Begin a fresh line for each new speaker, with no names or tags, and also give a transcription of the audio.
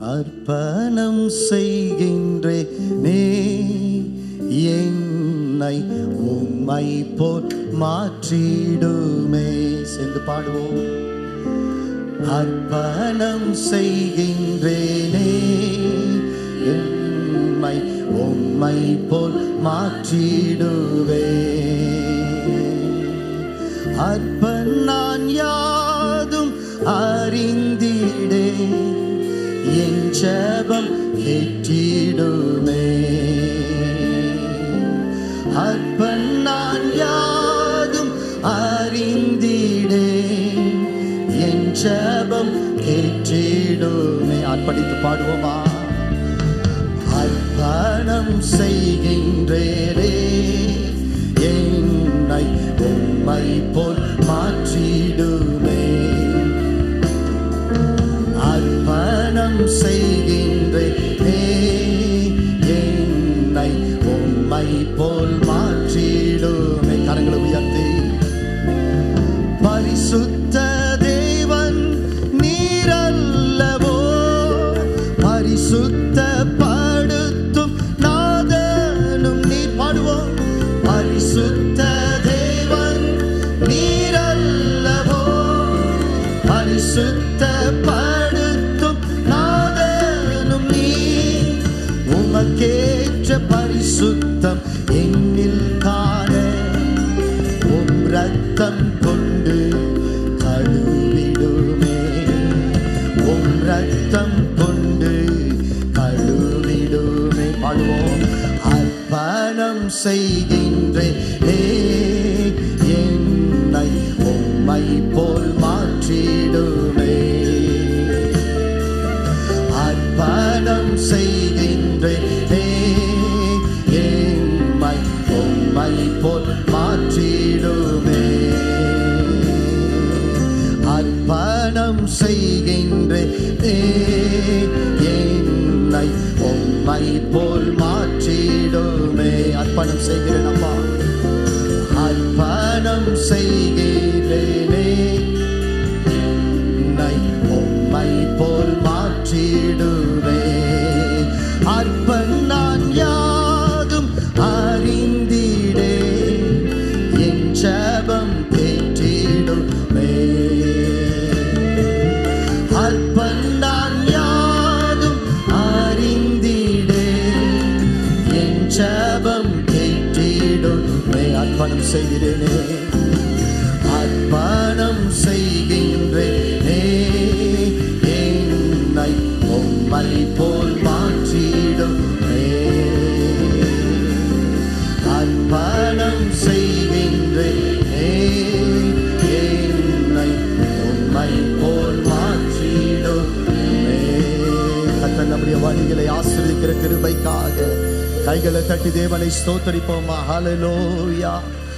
அர்ப்பணம் செய்கின்றேனே, என்னை உம்மை போல் மாற்றிடுமே. சேர்ந்து பாடுவோம். அர்ப்பணம் செய்கின்றேனே, என்னை உம்மை போல் மாற்றிடுவே. அர்ப்பணம் யாதும் அறிந்திடே, என் ஜெபம் கேட்டிடுமே. அர்ப்பணம் யாதும் அறிந்திடே, என் ஜெபம் கேட்டிடுமே. அர்ப்பணித்து பாடுவோமா? அர்ப்பணம் செய்கின்றேனே, என்னை உம்மை போல் மாற்றிடுமே. அர்ப்பணம் செய்கின்றேனே, என்னை உம்மை போல் மாற்றிடுமே. கரங்களை உயர்த்தி பரிசுத்த தேவன் நீரல்லவோ, பரிசுத்த படுத்தும் நாதனும் நீர். பாடுவோம். பரிசுத்த தேவன் நீரல்லவோ, பரிசுத்த படுத்தும் நாதனும் நீர். உமக்கேற்ற பரிசுத்தம் என்னில் காண உம் ரத்தம் கொண்டு கழுவிடுமே. உம் ரத்தம் கொண்டு கழுவிடுமே. பாடுவோம். அர்ப்பணம் செய்கின்றேனே, என்னை உம்மை போல் மாற்றிடுமே. அர்ப்பணம் செய்கின்றேனே, என்னை உம்மை போல் மாற்றிடுமே. அர்ப்பணம் செய்கின்றேனே, என்னை உம்மை போல் மாற்றிடுமே. அர்ப்பணம் செய்கிறேன் அப்பா. அர்ப்பணம் செய்கிறேனே, என்னை உம்மை போல் மாற்றிடுமே. அர்ப்பணம் யாதும் அறிந்திடே, என் ஜெபம் கேட்டிடுமே. அர்ப்பணம் யாதும் அறிந்திடே, என் ஜெபம் கேட்டிடுமே. அர்ப்பணம் செய்கிறேனே, அர்ப்பணம் செய்கின்றேனே, என்னை உம்மை போல் மாற்றிடுமே. அர்ப்பணம் செய்கின்றேனே, என்னை உம்மை போல் மாற்றிடுமே. கர்த்தர் நம்முடைய வழிகளை ஆசீர்வதிக்கிற கிருபைக்காக கைகளை தட்டி தேவனை ஸ்தோத்தரிப்போமா? ஹல்லேலூயா.